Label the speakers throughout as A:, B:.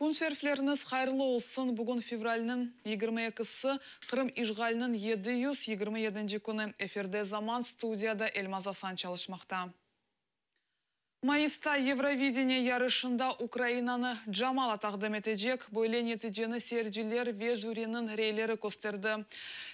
A: Күн шерфлерiniz хайырлы olsun. Бүгін февральның 22-сы Қырым ишгалінің 727 күні эфирде заман студияда Эльмаз Асан çalışмақта. Майыста Евровидение ярышында Украинаны Джамала тақдым етежек, бойлен етежені серджилер ве жюринің рейлері көстерді.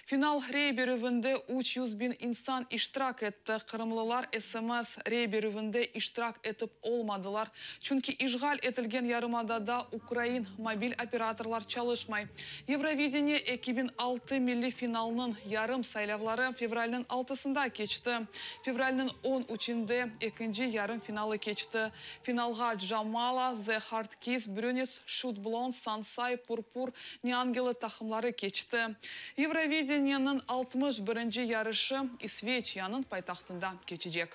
A: Финал рей беруінде 300 bin инсан иштирак етті. Қырымлылар СМС рей беруінде иштирак етіп олмадылар. Чүнки ишгал етілген ярымадада Украин мобиль операторлар çalışмай. Евровидение 2006 milli finalının ярым сайлавлары февральның 6-сында кечті. Февральның 13-інде екінші ярым финалы keçti. Finalga Джамала, The Hard Kiss, Brünis, Shoot Blonde, Sansay, Purpur, Niangeli takımları keçti. Евровидениянın 61. yarışı İsveçyanın paytaxtında keçecek.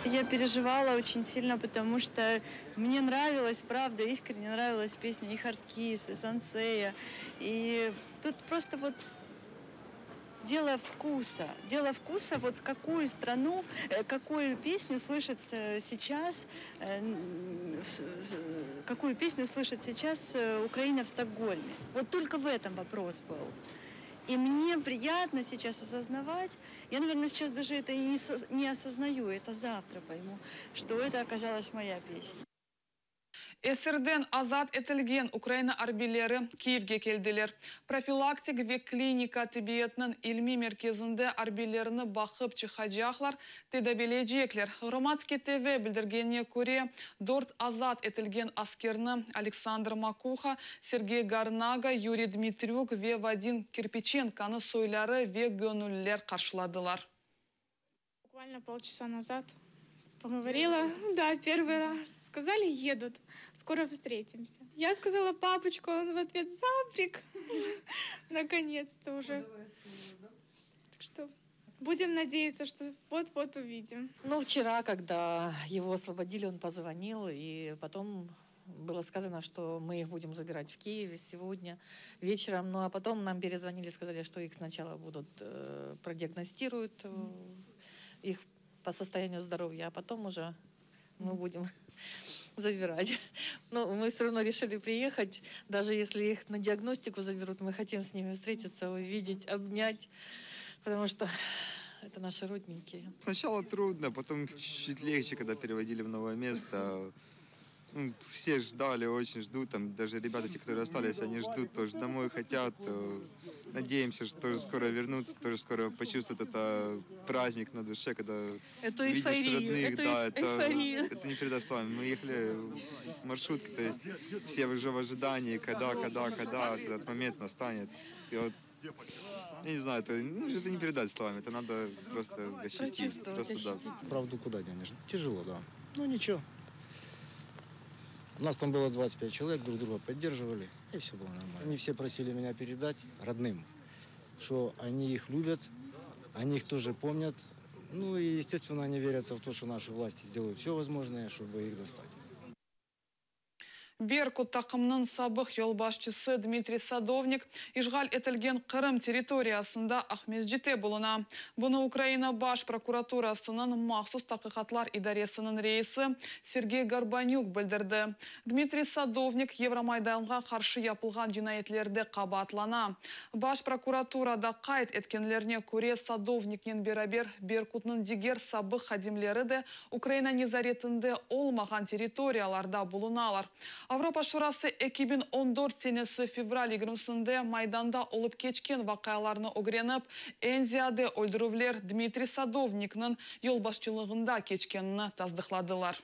B: Я переживала очень сильно, потому что мне нравилась, правда, искренне нравилась песня и Hard Kiss, и Сансея. И тут просто вот дело вкуса. Дело вкуса, вот какую страну, какую песню слышит сейчас, Украина в Стокгольме. Вот только в этом вопрос был. И мне приятно сейчас осознавать, я, наверное, сейчас даже это и не осознаю, это завтра пойму, что это оказалась моя песня.
A: Эсерден азат етілген Украина арбилері Киевге келділер. Профилактик ве клиника тибиетнің илми мерkezінде арбилеріні бақып чихаджақлар тедабележеклер. Громадский ТВ білдіргеніне көре 4 азат етілген аскерні Александр Макуха, Сергей Гарнага, Юрий Дмитрюк ве Вадим Кирпиченканы сойлары ве гönüllер қаршыладылар.
C: Буквально полчаса назад поговорила, да, первый раз. Сказали, едут, скоро встретимся. Я сказала папочку, он в ответ заприк. Наконец-то уже. Так что будем надеяться, что вот-вот увидим.
D: Ну, вчера, когда его освободили, он позвонил, и потом было сказано, что мы их будем забирать в Киеве сегодня вечером. Ну, а потом нам перезвонили, сказали, что их сначала продиагностируют, их по состоянию здоровья, а потом уже мы будем забирать. Но мы все равно решили приехать, даже если их на диагностику заберут, мы хотим с ними встретиться, увидеть, обнять, потому что это наши родненькие.
E: Сначала трудно, потом чуть легче, когда переводили в новое место. Все ждали, очень ждут, там даже ребята, те, которые остались, они ждут, тоже домой хотят. Надеемся, что тоже скоро вернутся, тоже скоро почувствуют это праздник на душе, когда видишь родных. Это не передать словами. Мы ехали в маршрутке, то есть все уже в ожидании, когда этот момент настанет. И вот, я не знаю, это не передать словами, это надо просто ощутить.
F: Правду куда денешь? Тяжело, да. Ну ничего. У нас там было 25 человек, друг друга поддерживали, и все было нормально. Они все просили меня передать родным, что они их любят, они их тоже помнят. Ну и, естественно, они верятся в то, что наши власти сделают все возможное, чтобы их достать.
A: Беркут тақымның сабық yolbaşçысы Дмитрий Садовник ишғал етілген Қырым территориясында Ахмезжете болына. Бұны Украина баш прокуратурасының махсус тақиқатлар идаресінің рейсі Сергей Горбанюк білдірді. Дмитрий Садовник Евромайданға қаршы япылған жинайетлерді қабатлана. Баш прокуратурада қайт еткенлеріне көре Садовникнен берабер Беркутның дигер сабық хадимлері де Украина незаретінде олмаған территорияларда болыналар. Avrupa Şurası 2014 senesi fevral 20'sinde Майданда olup geçken vakalarını öğrenip en ziyade öldürüvler Dmitri Sadovnik'nin yol başçılığında geçkenini tasdikladılar.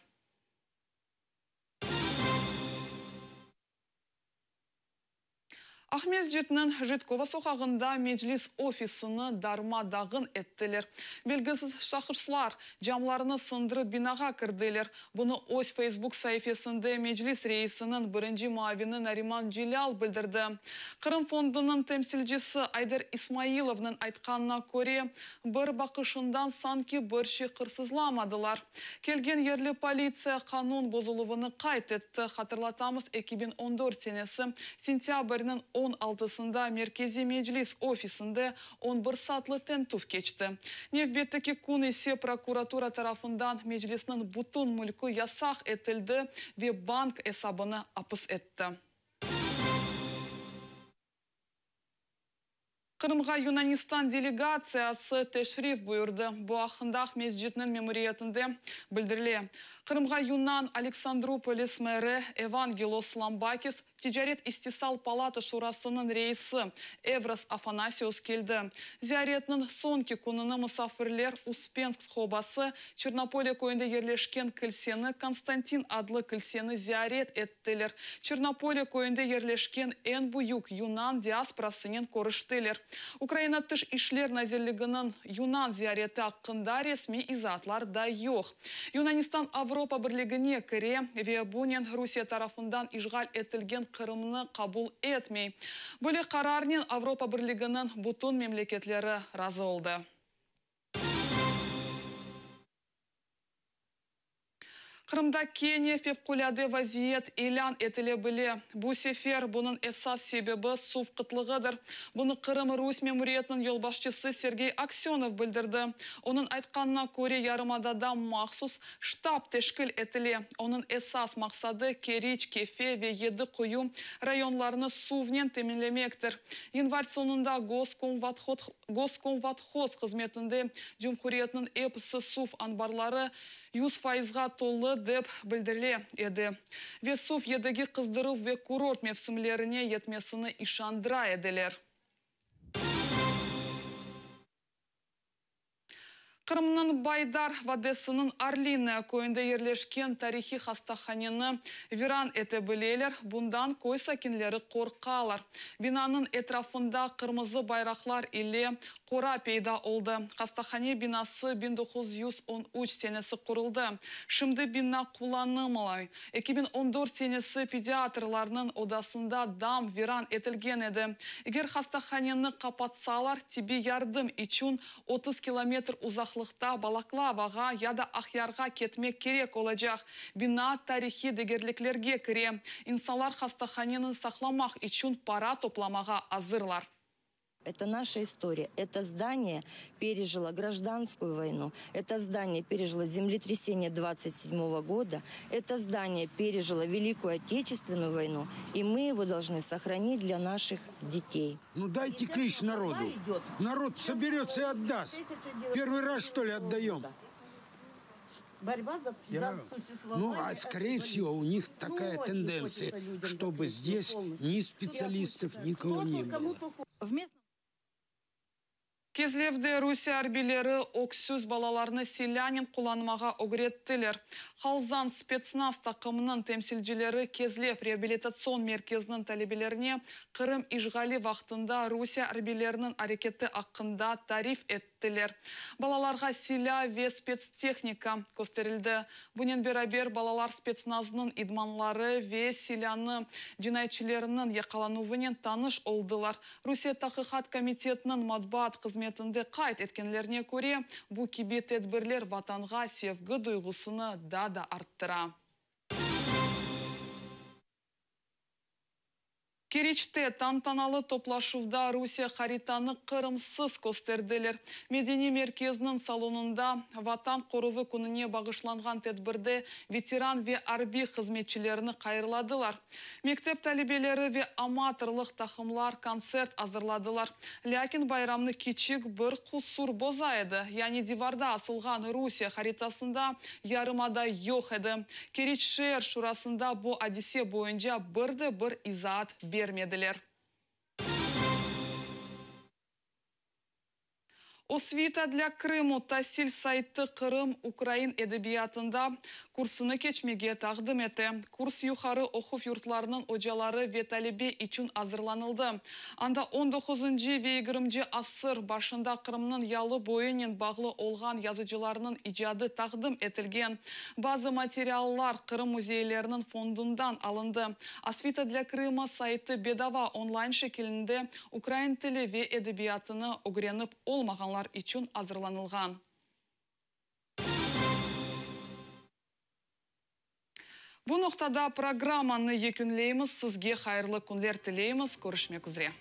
A: Ахмез жетінің Житкова соқағында Меджлис офисыны дарма-дағын әттілер. Белгісіз шақыршылар жамларыны сындыры бинаға кірділер. Бұны ось Facebook сайфесінде Меджлис рейсінің бірінші муавины Нариман Джилял білдірді. Қырым фондының темсілжесі Айдар Исмаиловның айтқанына көре, бір бақышындан санки бірші қырсызламадылар. Келген ерлі полиция қанун бұзылуыны қайт етті. Қатырлатамыз 2014 сенесі сентябрінің 16-сында Меркези Меджлис офисінде 11 сатлы тентуф кечті. Невбеттікі күн есе прокуратура тарафындан Меджлисінің бұтын мүлкі ясақ етілді ве банк есабыны апыс етті. Қырымға Юнанистан делегациясы тешриф бұйырды. Бұл ақында Ахмез жетінің мемориятында білдіріле. Қырымға Юнан Александрополис мэрі Евангелос Ламбакис Тижарет истисал палаты шурасының рейсі Эврос Афанасиос келді. Зияретінің сонки күніні мұсафірлер Успенск хобасы Чернополе көйінде ерлешкен кілсені Константин адлы кілсені зиярет еттілер. Чернополе көйінде ерлешкен ен бұйық Юнан диаспорасының көріштілер. Украина тыш ишлер назерлігінің Юнан зияреті аққында ресми изатлар да йоқ. Юнанистан Авропа бірлігіне кіре, Вебунен Русия тарафындан ижғал етілген Қырымны қабул етмей. Бөлі қарарнен Авропа бірлігінің бұтын мемлекетлері разы олды. Қырымда Кения февкуляды вазиет илян етіле біле. Бұл сефер бұның эсас себебі сув қытлығыдыр. Бұны Қырым Русь мемориетінің елбашчысы Сергей Аксенов білдірді. Оның айтқанына көре ярымадада мақсус штаб тешкіл етіле. Оның эсас мақсады Керич, Кефе ве еді құю районларыны сувнен теменлемектір. Январь сонында Госкомватхоз қызметінде Жүмхуриетінің эпысы сув анбарлары 100%-ға толы деп білдірле еді. Весув едігі қыздыру ве курорт мевсімлеріне етмесіні ишандыра еділер. Қырымның Байдар Вадесының Арлины көйінде ерлешкен тарихи хастаханені виран еті білелер, бұндан кой сакинлері қорқалар. Бинаның етрафында қырмызы байрақлар иле қора пейда олды. Хастахане бинасы 1913 сенесі құрылды. Шымды бина құланымылай. 2014 сенесі педиатрларының одасында дам виран етілген еді. Егер хастаханені қапатсалар, тебе ярдым ичун 30 километр ұзақлы балаклаваға яда ахярға кетмек керек олacak. Бина тарихи дегерліклерге кіре. Инсанлар хастаханені сақламақ için пара топламаға азырлар.
G: Это наша история. Это здание пережило гражданскую войну. Это здание пережило землетрясение 27 года. Это здание пережило Великую Отечественную войну. И мы его должны сохранить для наших детей.
H: Ну дайте клич народу. Народ соберется и отдаст. Первый раз, что ли, отдаем?
G: Борьба за
H: Ну, а скорее всего, у них такая тенденция, чтобы здесь ни специалистов, никого не было.
A: Кезлевде Русия арбилері оксюз балаларны селянин құланмаға огреттілер. Халзан спецназ тақымының темсілджілері Кезлев реабилитацион мерkezінің талебелеріне Қырым ижғали вақтында Русия арбилерінің әрекеті ақында тариф еттілер. Балаларға силя ве спецтехника көстерілді. Бұнен берабер балалар спецназының идманлары ве силяны жинайчылерінің яқалануынен таныш олдылар. Русия тақиқат комитетінің матбаат қызметінде қайт еткенлеріне көре, бұл кибе тедбірлер ватанға севгі дойғысыны да арттыра. Керечте тантаналы топлашувда Русия хаританы қырымсыз көстерділер. Медени мерkezінің салонында ватан қорывы күніне бағышланған тедбірде ветеран ве арби қызметчілеріні қайырладылар. Мектеп талебелері ве аматорлық тақымлар концерт азырладылар. Ләкин байрамны кичік бір құсур бозайды. Яни диварда асылған Русия харитасында ярымада йоқ еді. Керечшер шурасында бұл адисе бойынша бірді-бір изаат бермеділер. Освита для Крыму тасил сайты Крым Украин эдебиятында курсыны кечмеге тағдым еті. Курс юхары оқуф юртларының ожалары веталебе için азырланылды. Анда 19-20 асыр башында Крымның ялы бойынен бағлы олған yazıcılarının icады тағдым етілген. Bazı материаллар Крым музейлерінің фондундан алынды. Освита для Крыма сайты бедава онлайн шекілінде Украин тілі ве эдебиятыны öğrenip olmağanlar için hazırlanılgan. Bu noktada programmаны yekünleyimiz. Sizge hayırlı günler tileyimiz. Görüşmek üzere.